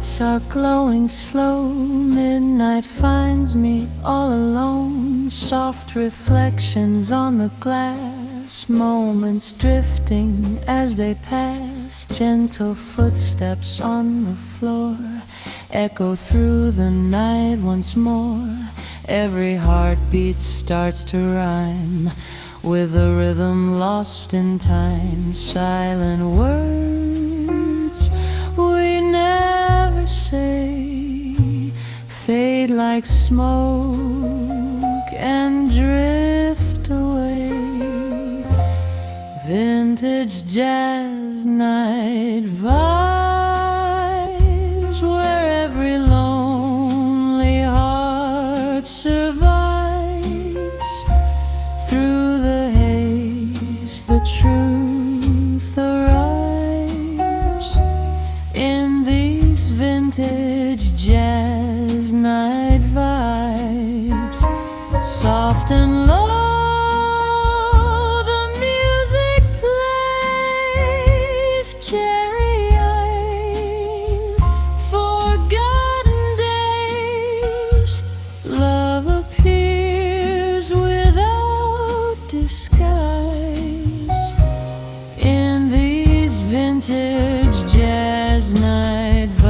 lights are glowing slow. Midnight finds me all alone. Soft reflections on the glass, moments drifting as they pass. Gentle footsteps on the floor echo through the night once more. Every heartbeat starts to rhyme with a rhythm lost in time. Silent words we never say fade like smoke and drift away. Vintage jazz night vibes where every lonely heart survives. Through the haze the truth arrives in these vintage jazz night vibes. Soft and low the music plays, carrying forgotten days. Love appears without disguise in these vintage jazz night vibes.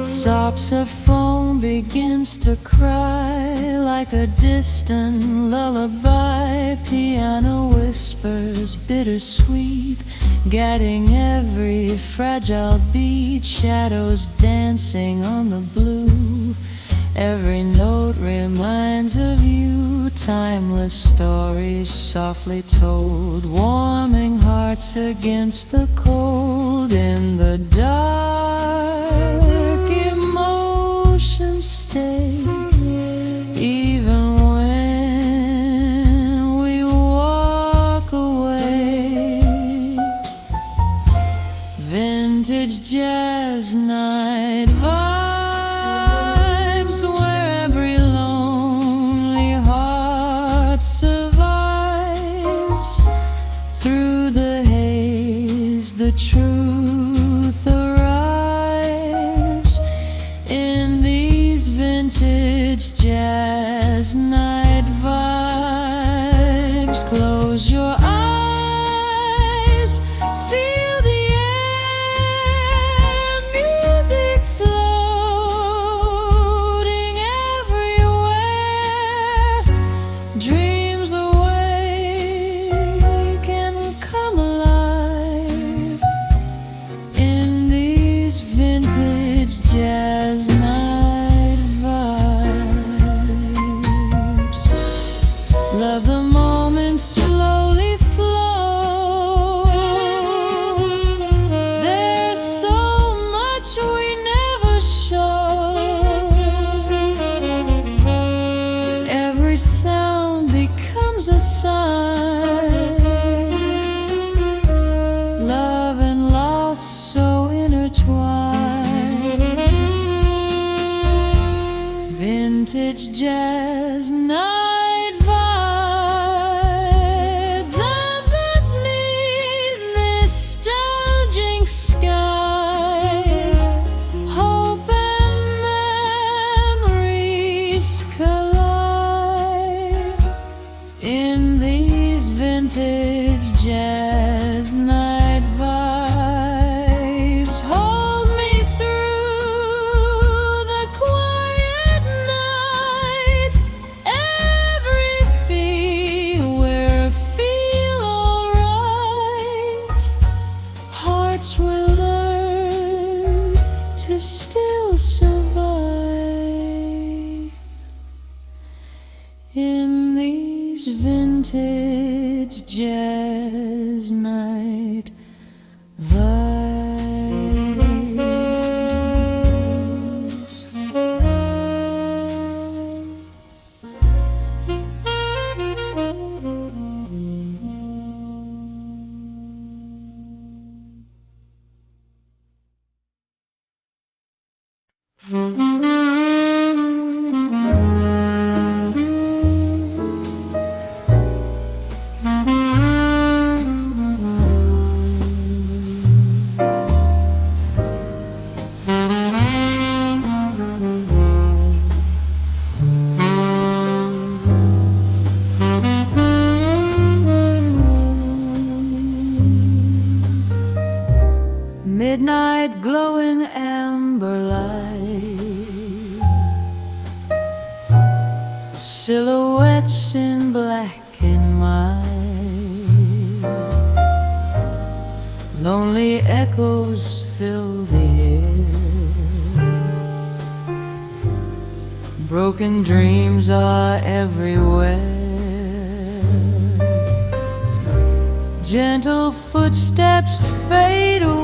Saxophone begins to cry like a distant lullaby. Piano whispers bittersweet, guiding every fragile beat. Shadows dancing on the blue, every note reminds of you. Timeless stories softly told, warming hearts against the cold. In the dark, emotions stay, even when we walk away. Vintage jazz night vibes where every lonely heart survives. Through the haze the truth arrives in these vintage jazz night vibes. Close your eyes, feel the air, music floating everywhere. Dreams awake and come alive in these vintage jazz night vibes. Love the moments slowly flow. There's so much we never show. Every sound becomes a sign. Love and loss so intertwined. Vintage jazz night vibes underneath nostalgic skies. Hope and memories collide in these vintage jazz night vibes. Hold me through the quiet night. Every feel where feel alright. Hearts will learn to still survive in these vintage jazz night vibes. midnight glowing amber light, silhouettes in black and white, lonely echoes fill the air, broken dreams are everywhere, gentle footsteps fade away,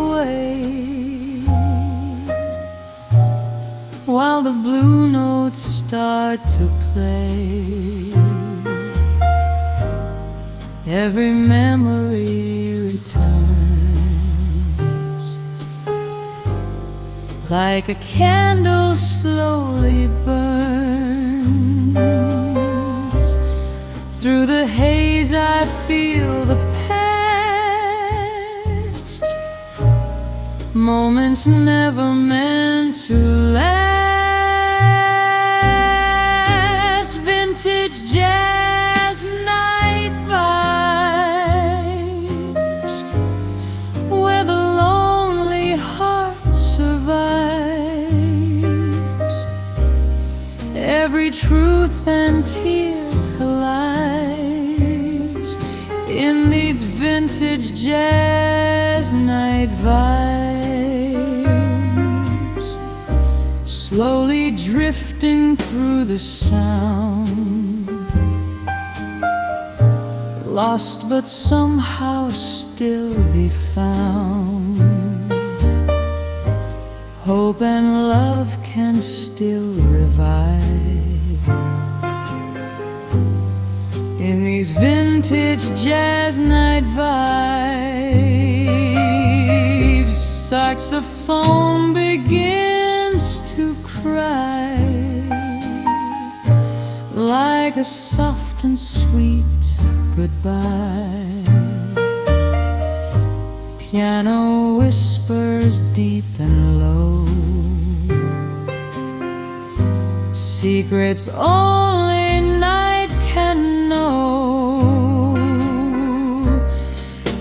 while the blue notes start to play. Every memory returns, like a candle slowly burns. Through the haze I feel the past, moments never meant to last. Vintage jazz night vibes, where the lonely heart survives. Every truth and tear collides in these vintage jazz night vibes, slowly drifting through the sound, lost but somehow still be found. Hope and love can still revive in these vintage jazz night vibes. Saxophone begins to cry, like a soft and sweet goodbye. Piano whispers deep and low, secrets only night can know.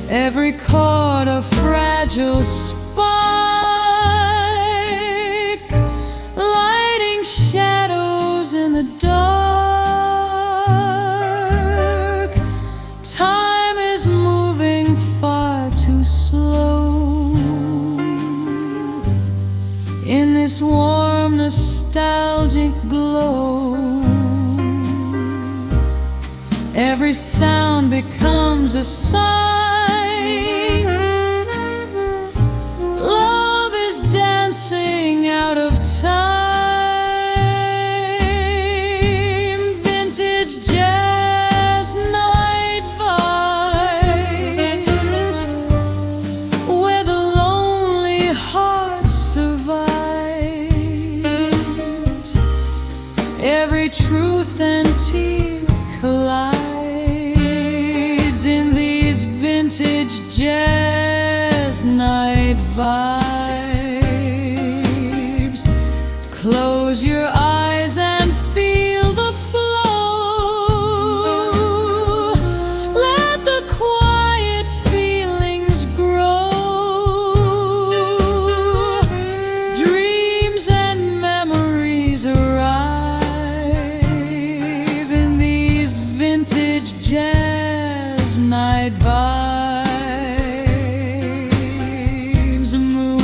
Every chord a fragile spark, lighting shadows in the dark. Time is moving far too slow in this warm nostalgic glow. Every sound becomes a sign, love is dancing out of time. Vintage jazz night vibes, where the lonely heart survives. Every truth and tear collides in these vintage jazz night vibes. Close your eyes and feel the flow. Let the quiet feelings grow. Dreams and memories arrive in these vintage jazz night vibes. Move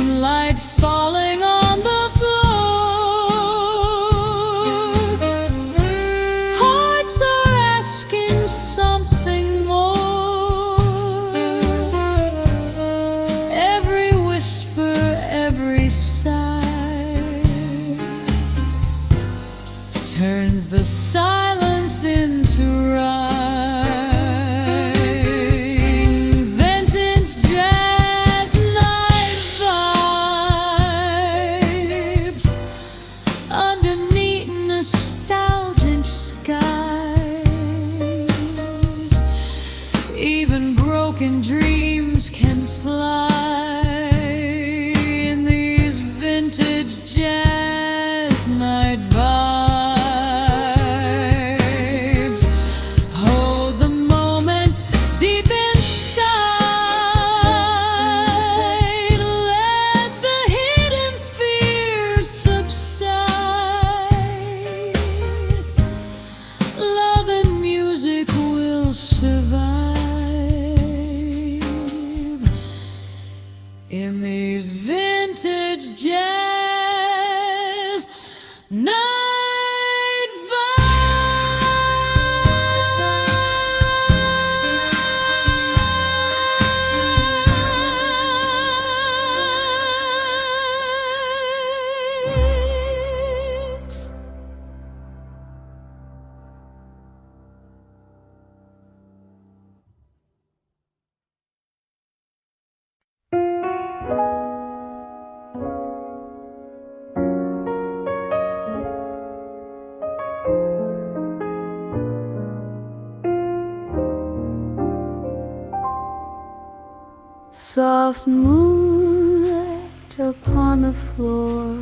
Soft moonlight upon the floor,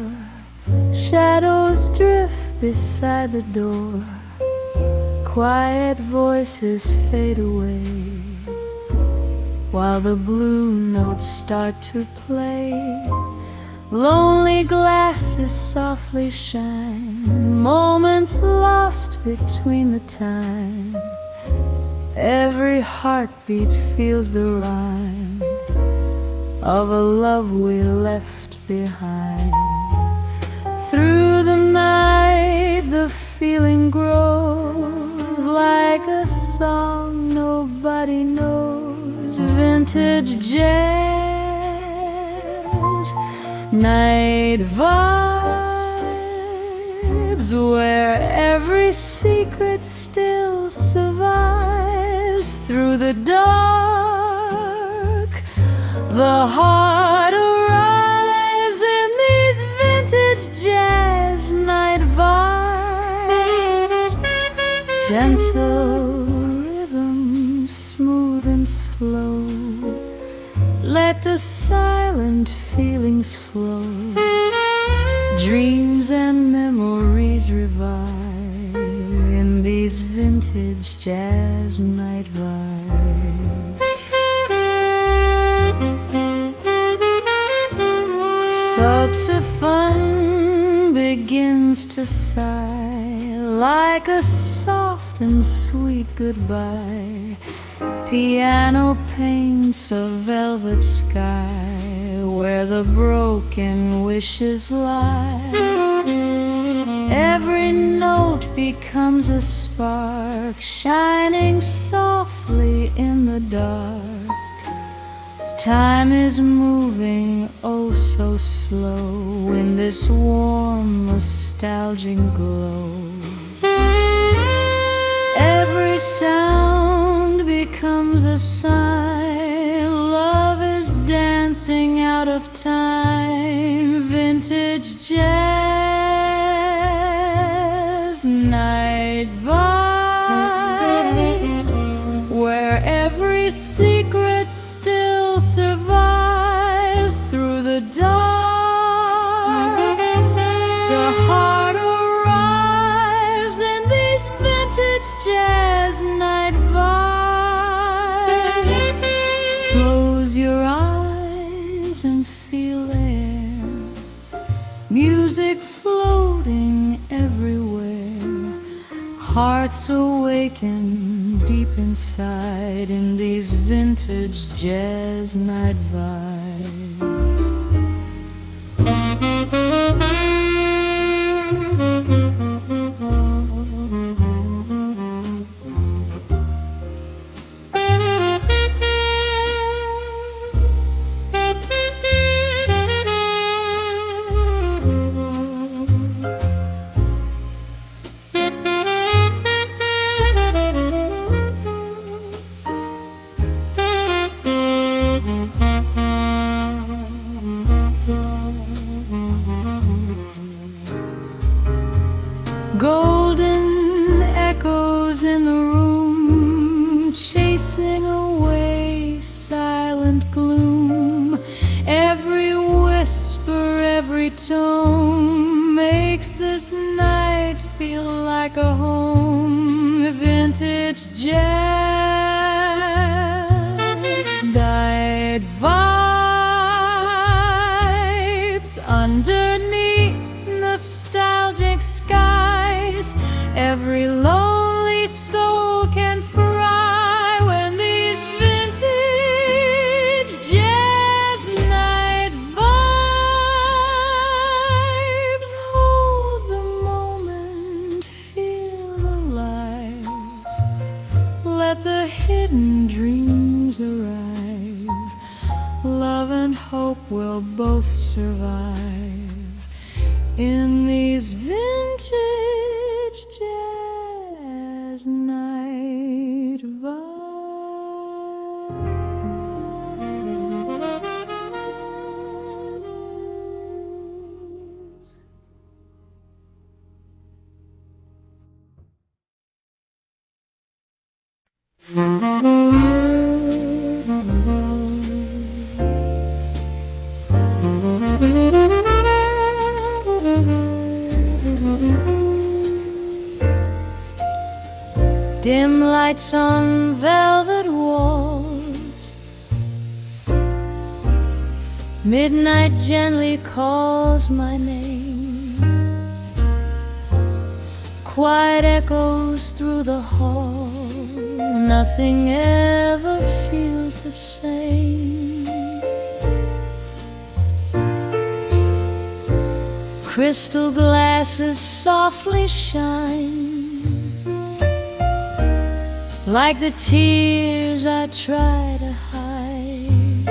shadows drift beside the door, quiet voices fade away, while the blue notes start to play. Lonely glasses softly shine, moments lost between the time. Every heartbeat feels the rhyme of a love we left behind. Through the night the feeling grows like a song nobody knows. Vintage jazz, night vibes, where every secret still survives. Through the dark the heart arrives in these vintage jazz night vibes. Gentle rhythm, smooth and slow, let the silent feelings flow. Dreams and memories revive in these vintage jazz night vibes. Saxophone begins to sigh like a soft and sweet goodbye. Piano paints a velvet sky where the broken wishes lie. Every note becomes a spark, shining softly in the dark. Time is moving oh so slow in this warm nostalgic glow. Every sound becomes a sign love is dancing out of time. Vintage jazz night vibes, where every secret still survives. Through the dark the heart arrives in these vintage jazz night vibes. Close your eyes and feel air, music floating everywhere. Hearts awaken deep inside in these vintage jazz night vibes. Golden echoes in the room, chasing away silent gloom. Every whisper, every tone makes this night feel like a home. Vintage jazz, night vibes, underneath nostalgic skies. Every lonely soul can fry when these vintage jazz night vibes hold the moment, feel alive. Let the hidden dreams arrive. Love and hope will both survive in these vintage jazz night vibes. lights on velvet walls. Midnight gently calls my name. Quiet echoes through the hall. Nothing ever feels the same. Crystal glasses softly shine, like the tears I try to hide.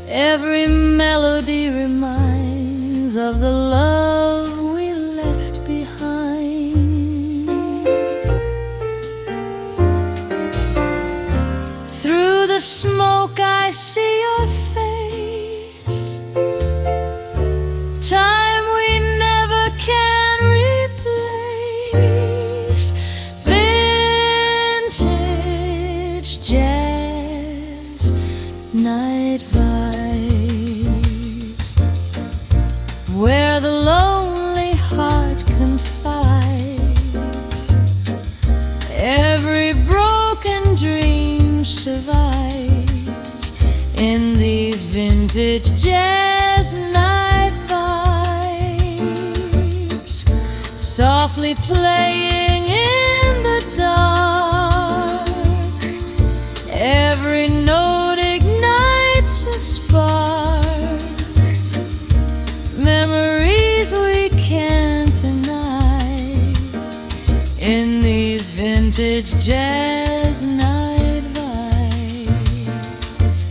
Every melody reminds of the love we left behind. Through the smoke I see your face, time we never can replace. Vintage jazz, night vibes, where the lonely heart confides. Every broken dream survives in these vintage jazz night vibes, softly playing in the dark. Every note ignites a spark, memories we can't deny in these vintage jazz night vibes.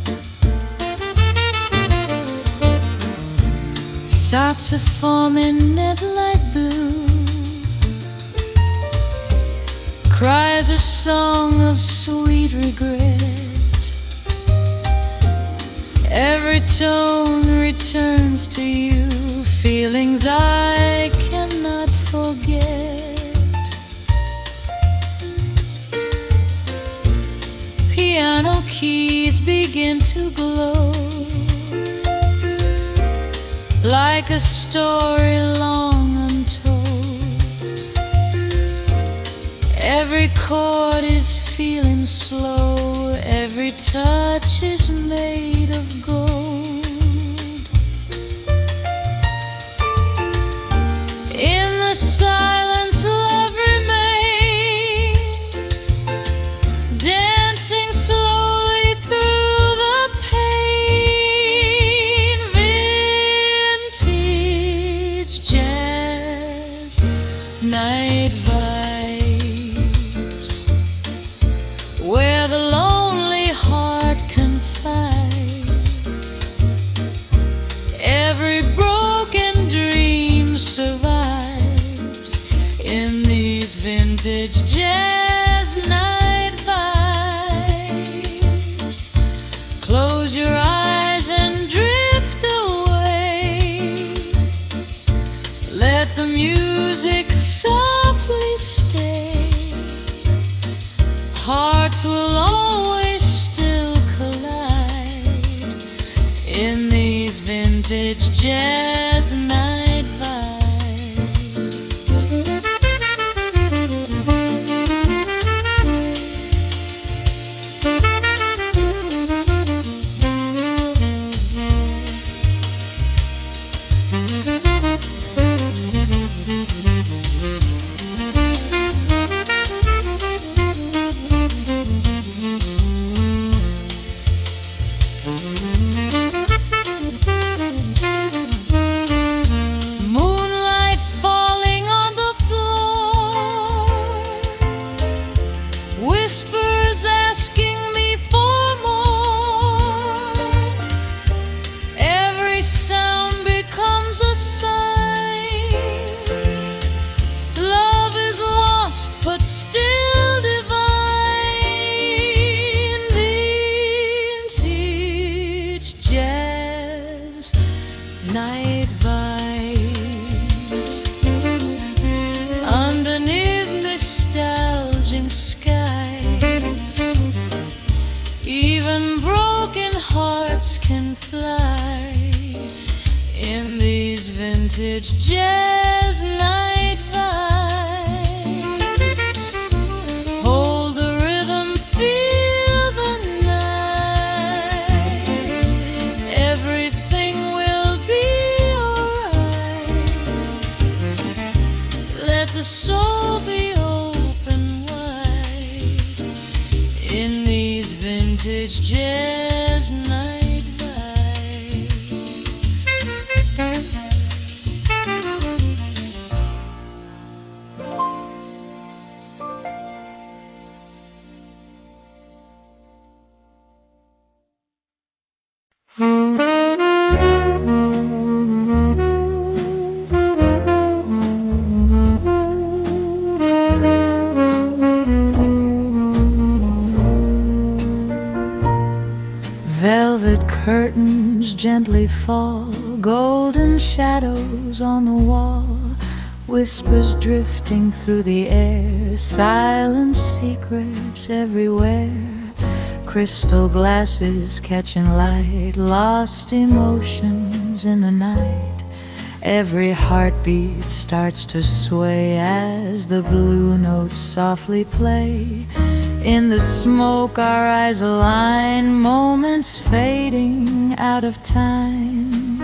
Saxophone in midnight blue cries a song of sweet regret. Every tone returns to you, feelings I cannot forget. Piano keys begin to glow, like a story long untold. Every chord is feeling slow, every touch is made of gold. In the silence love remains, dancing slowly through the pain. Vintage jazz night vibes, where the lonely heart confides. Every broken dream survives in these vintage jazz night vibes. Close your eyes and drift away. Let the music softly stay. Hearts will always still collide in these vintage jazz night vibes. Moonlight falling on the floor, whispers asking me for more. Every sound becomes a sign. Love is lost but still divine. Vintage jazz night vibes, underneath nostalgic skies. Even broken hearts can fly in these vintage jazz night vibes. jazz night vibes. Velvet curtains gently fall, golden shadows on the wall, whispers drifting through the air, silent secrets everywhere, crystal glasses catching light, lost emotions in the night. Every heartbeat starts to sway as the blue notes softly play. In the smoke our eyes align, moments fading out of time.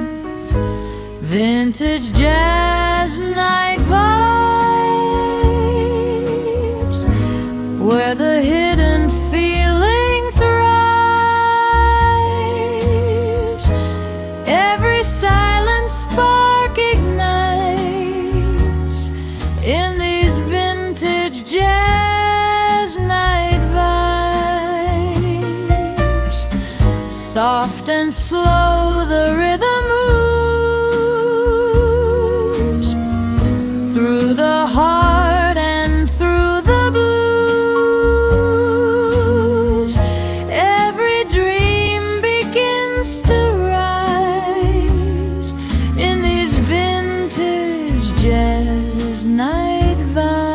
Vintage jazz night vibes, where the hidden feeling thrives. Every silent spark ignites in these vintage jazz night vibes. Soft and slow the rhythm moves through the heart and through the blues. Every dream begins to rise in these vintage jazz night vibes.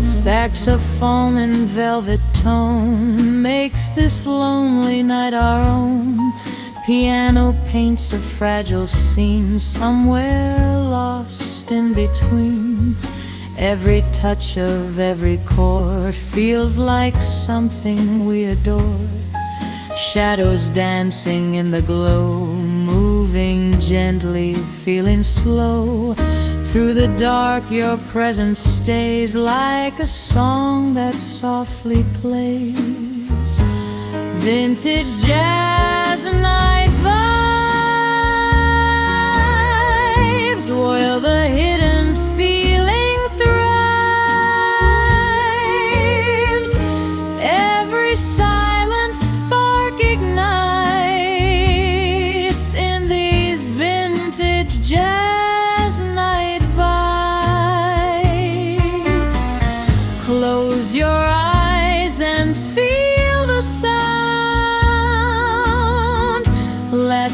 Saxophone in velvet tone makes this lonely night our own. Piano paints a fragile scene somewhere lost in between. Every touch of every chord feels like something we adore. Shadows dancing in the glow, moving gently, feeling slow. Through the dark your presence stays like a song that softly plays. Vintage jazz night vibes, where the hidden feeling thrives. Every silent spark ignites in these vintage jazz night vibes. Close your eyes and feel the sound. Let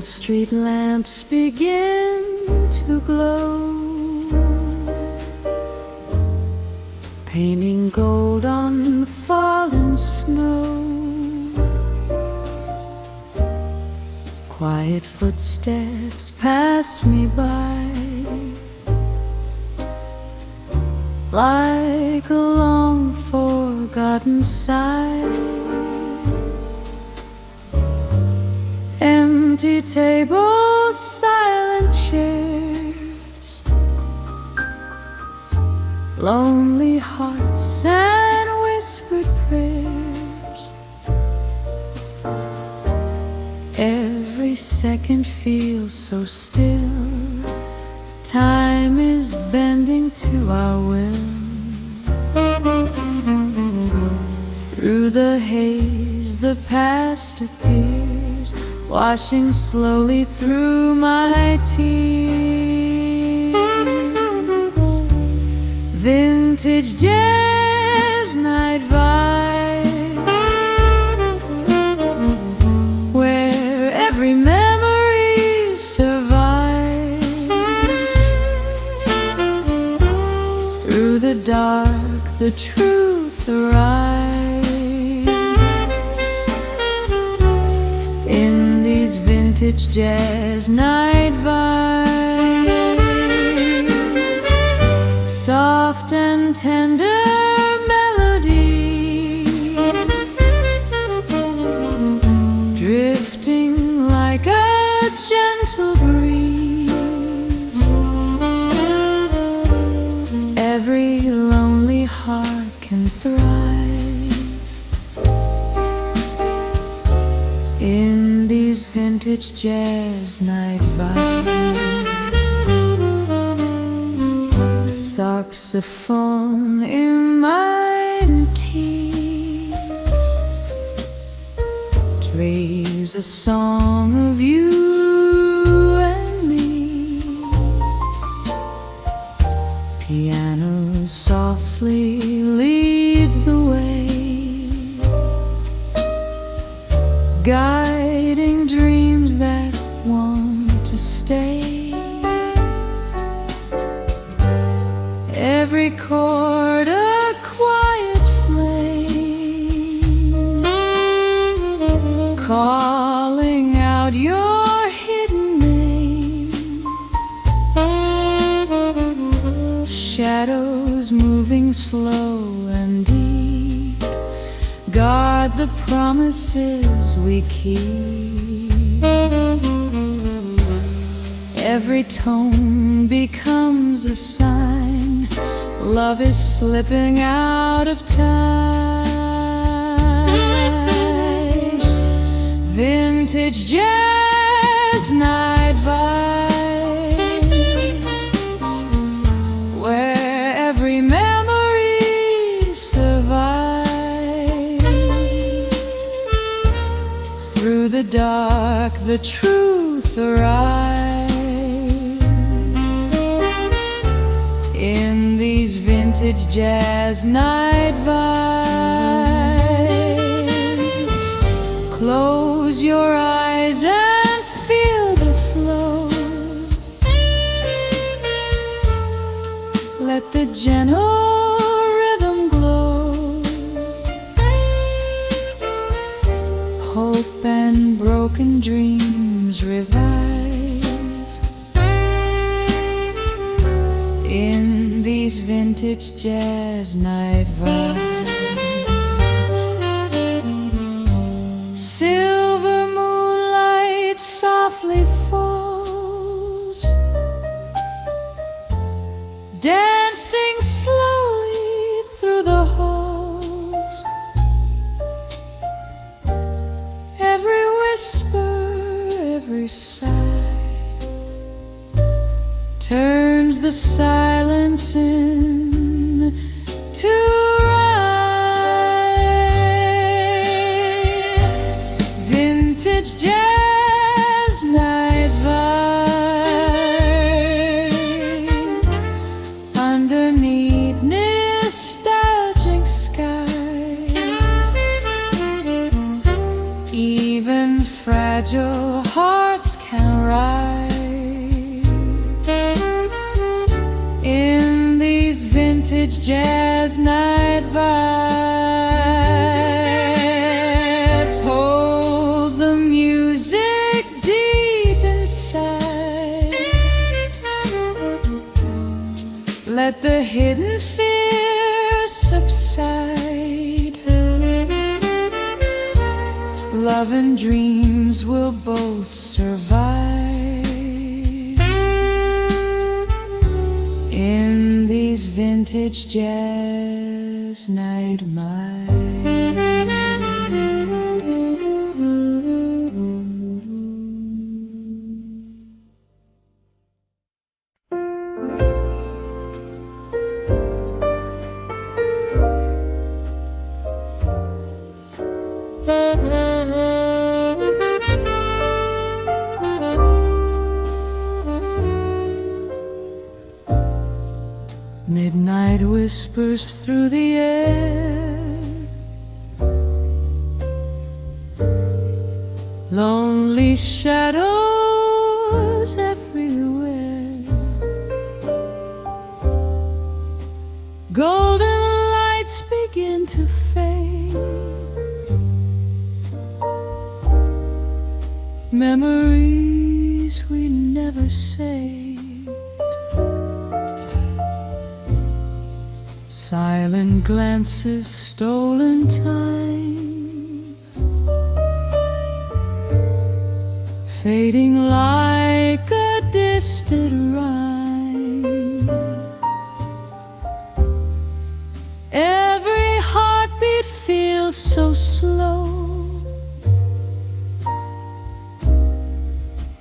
Old street lamps begin to glow, painting gold on fallen snow. Quiet footsteps pass me by, like a long forgotten sigh. Empty tables, silent chairs, lonely hearts and whispered prayers. Every second feels so still, time is bending to our will. Through the haze the past appears, washing slowly through my tears. Vintage jazz night vibe, where every memory survives. Through the dark the truth arrives. In these vintage jazz night vibes, soft and tender melody, drifting like a gentle breeze. Every lonely heart can thrive in these vintage jazz night vibes. Saxophone in my tea plays a song of you and me. Piano softly leads the way, guiding dreams that want to stay. Every chord a quiet flame, calling out your hidden name. Shadows moving slow and deep, guard the promises we keep. Every tone becomes a sign, love is slipping out of time. Vintage jazz night vibes, where every memory survives. Through the dark the truth arrives. In these vintage jazz night vibes, close your eyes and feel the flow. Let the gentle rhythm glow. Hope and broken dreams revive in these vintage jazz night vibes. Silver moonlight softly falls, dancing slowly through the halls. Every whisper, every sigh turns the silence into rhyme. Vintage jazz night vibes, underneath nostalgic skies. Even fragile hearts can vintage jazz night vibes. Hold the music deep inside. Let the hidden fear subside. Love and dreams will both survive in these vintage jazz night vibes. Midnight whispers through the air, lonely shadows everywhere, golden lights begin to fade, memories we never saved. Silent glances, stolen time, fading like a distant rhyme. Every heartbeat feels so slow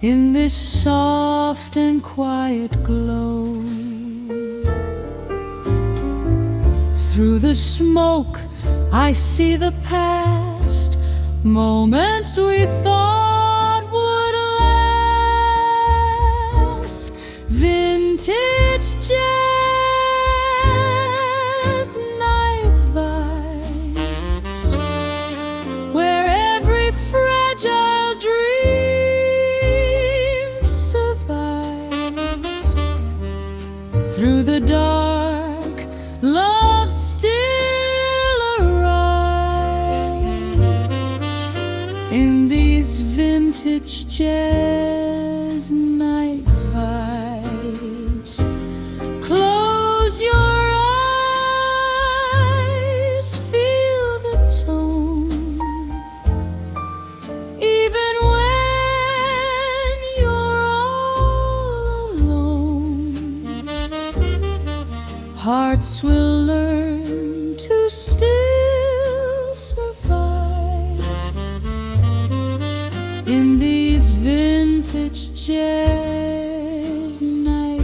in this soft and quiet glow. Through the smoke, I see the past, moments we thought would last. Vintage jazz night vibes, where every fragile dream survives. Through the dark, love still arrives in these vintage jazz night vibes. Close your eyes, feel the tone, even when you're all alone. Hearts will learn to still survive in these vintage jazz night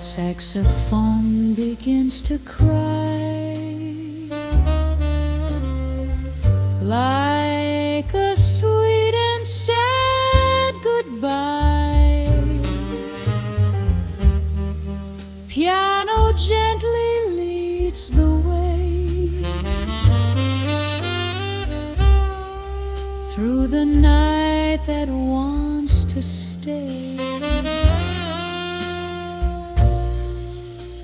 Saxophone begins to cry like a sweet and sad goodbye. Piano gently leads the way through the night that wants to stay.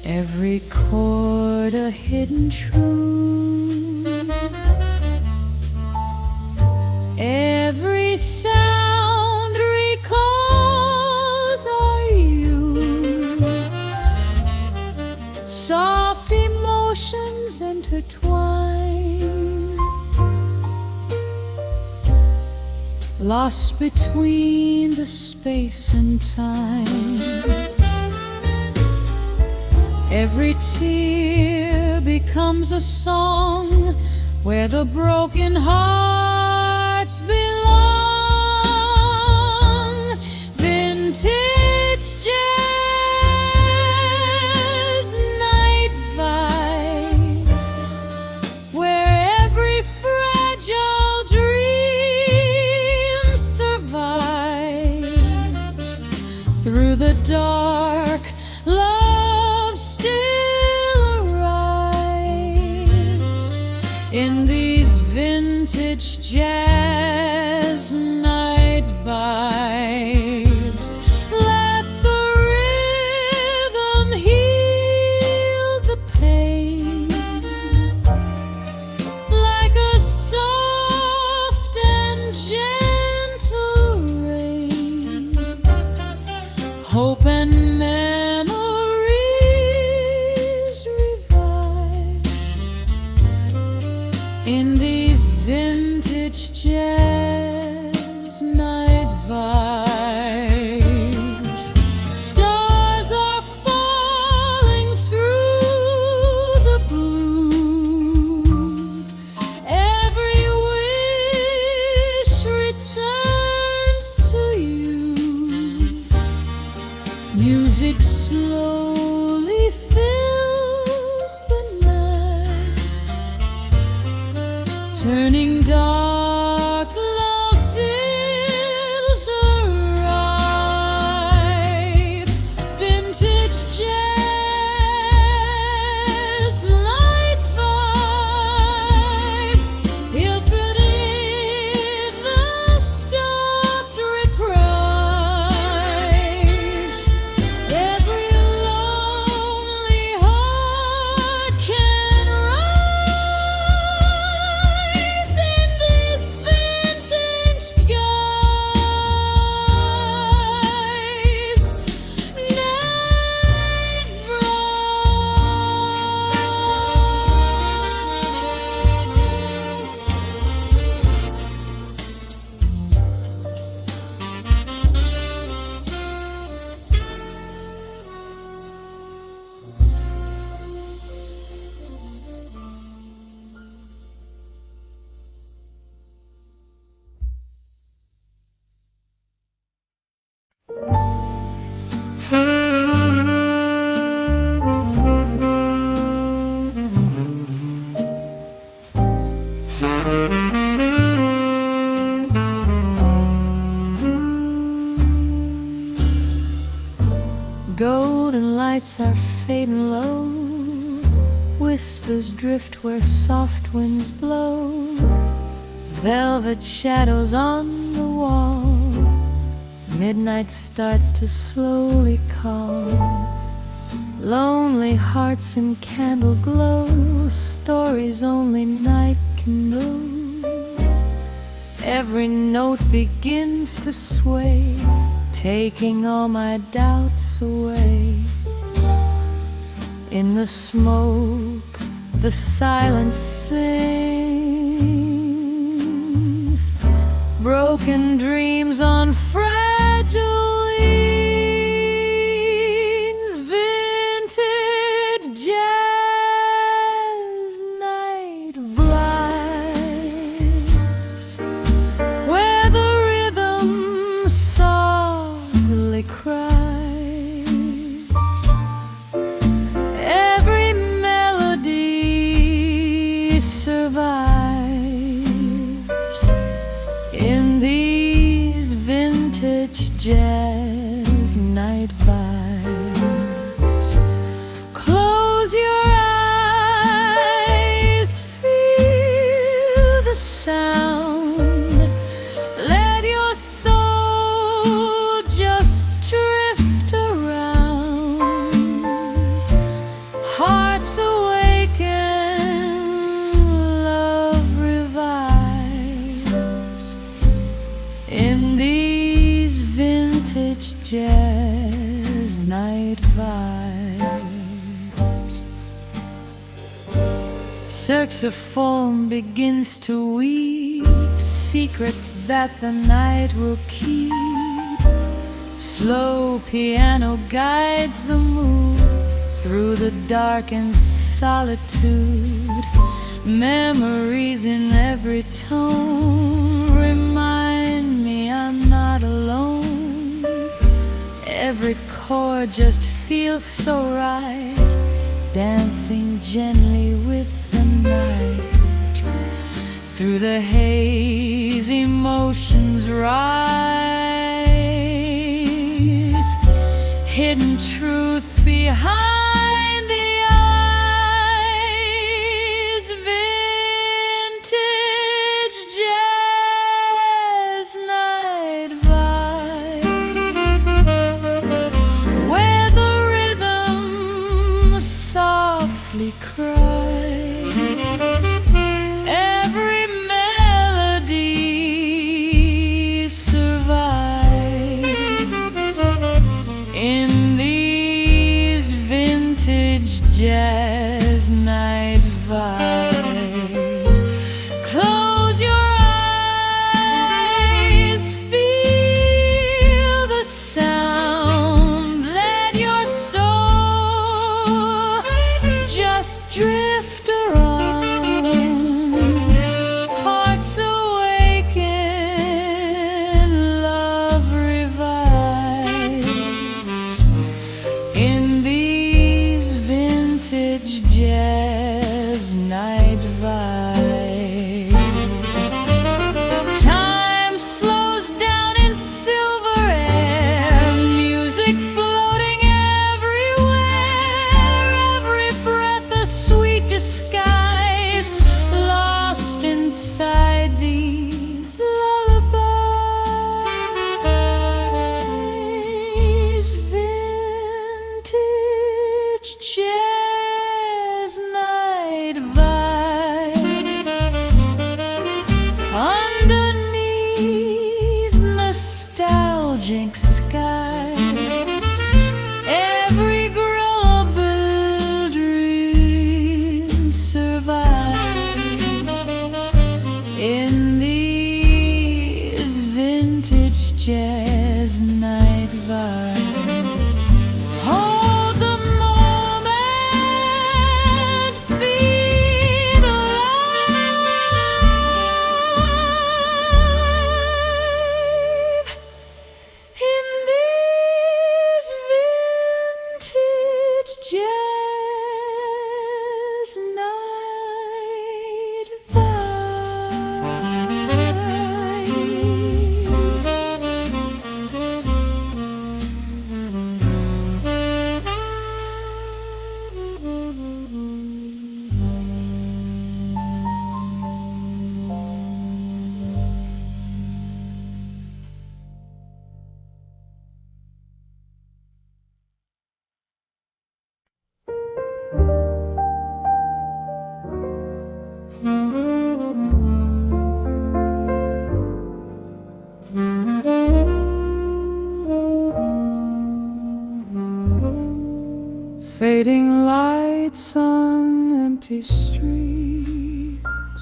Every chord a hidden truth, every sound recalls our youth. Soft emotions intertwine, lost between the space and time. Every tear becomes a song where the broken hearts belong. Vintage the dark, love still arrives in these vintage jazz night vibes. Let the rhythm heal the pain like a soft and gentle rain. Hope and memories revive in these vintage jazz night vibes. Stars are falling through the blue. Every wish returns to you. Music slowly fills the night, turning dark, love fills arrive. Vintage jazz light vibes, pilfered in the stuffed reprise. Every lonely heart can rise in these vintage skies. Night golden lights are fading low. Whispers drift where soft winds blow. Velvet shadows on the wall. Midnight starts to slowly call. Lonely hearts in candle glow. Stories only night can know. Every note begins to sway, taking all my doubts away. In the smoke, the silence sings broken dreams on fragile wings. Vintage jazz night vibes, where the rhythm softly cries. Every melody survives in these vintage jazz night vibes. Close your eyes, feel the sound. Let your soul just drift around. Hearts awaken, love revives in these vintage jazz night vibes. Saxophone begins to weep secrets that the night will keep. Slow piano guides the mood through the darkened solitude. Memories in every tone remind me I'm not alone. Every chord just feels so right, dancing gently with the night. Through the haze, emotions rise. behind the eyes, vintage jazz night vibes, where the rhythm softly cries, every melody survives in these vintage jazz night vibes. Close your eyes, feel the sound, let your soul just drift around. Hearts awaken, love revives in these vintage jazz night vibes. Time slows down in silver air, music floating everywhere, every breath a sweet disguise, lost inside these lullabies. Vintage jazz night vibes, underneath nostalgic skies, every global dream survives in these vintage jazz night vibes. Hold the moment, feel alive in these vintage jazz night fading lights on empty streets,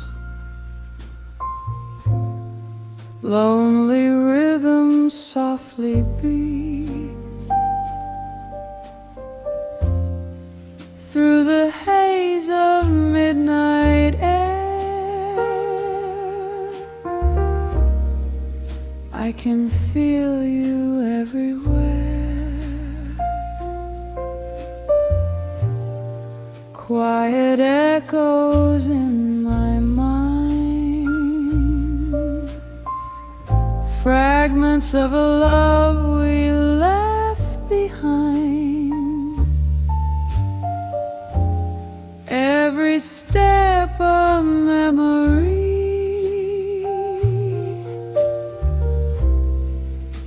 lonely rhythm softly beats through the haze of midnight air. I can feel you everywhere. Quiet echoes in my mind, fragments of a love we left behind. Every step a memory,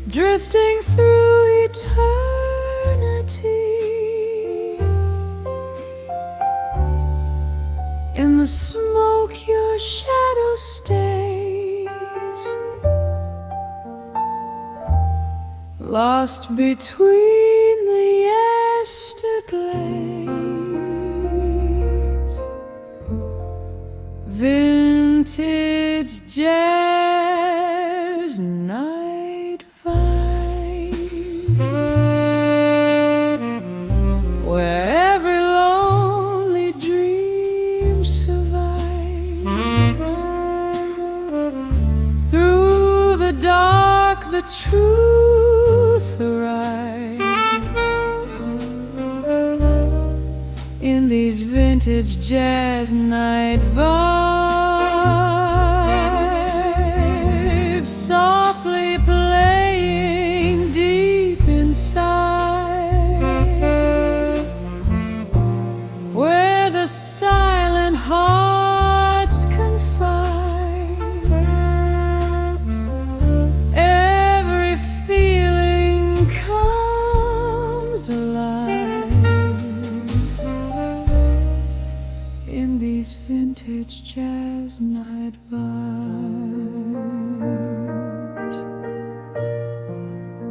drifting through eternity. In the smoke your shadow stays, lost between the yesterglaze. Vintage jazz night vibe, where every lonely dream survives. Through the dark the truth arrives in these vintage jazz night vibes, softly playing deep inside.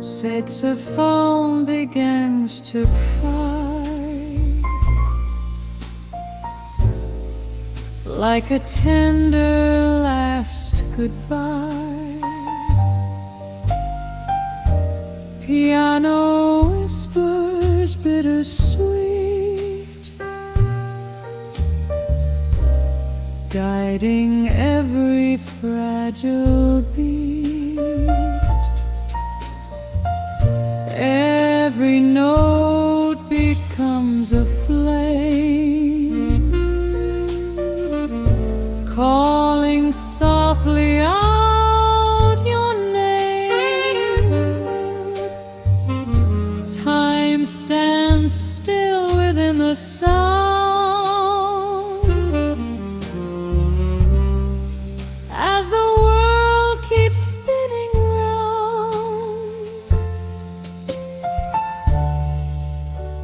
saxophone begins to cry like a tender last goodbye. Piano whispers bittersweet, guiding every fragile beat. Every note becomes a flame, calling softly out your name. Time stands still within the sound as the world keeps spinning round.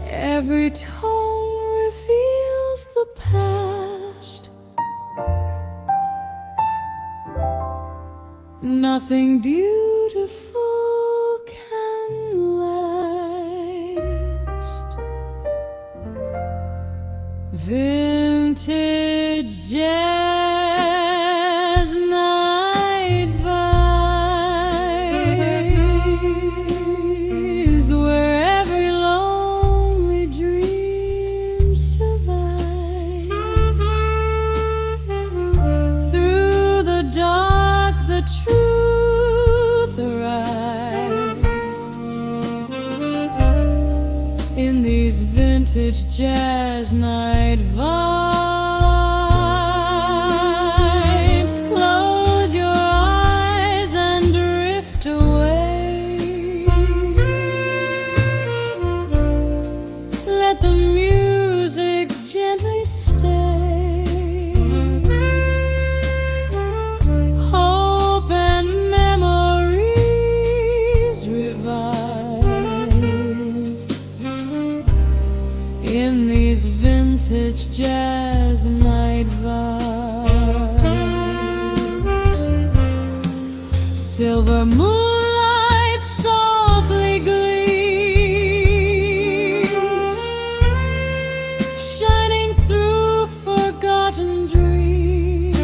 Every tone reveals the past. Nothing beautiful can last. Vintage jazz night vibes, where every lonely dream survives. Through the dark, the truth arrives. In these vintage jazz night vibes, close your eyes and drift away. Let the music gently stay. Hope and memories revive in these vintage jazz night vibes. Silver moonlight softly gleams, shining through forgotten dreams.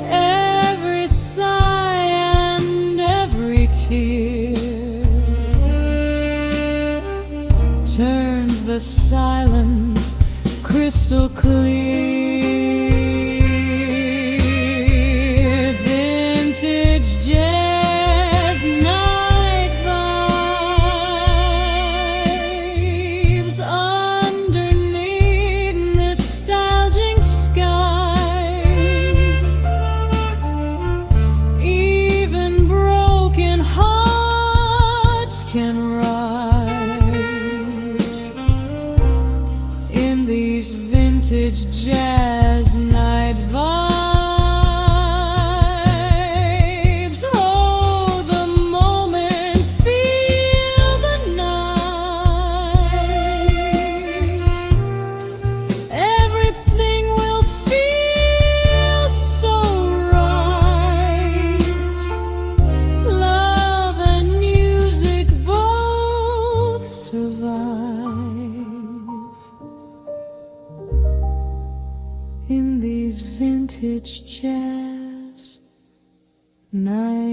Every sigh and every tear turns the silence crystal clear. Vintage jazz night vibes underneath nostalgic skies. Even broken hearts can rise in these vintage jazz night vibes. Hold the moment, feel the night. Everything will feel so right. Love and music both survive in these vintage jazz night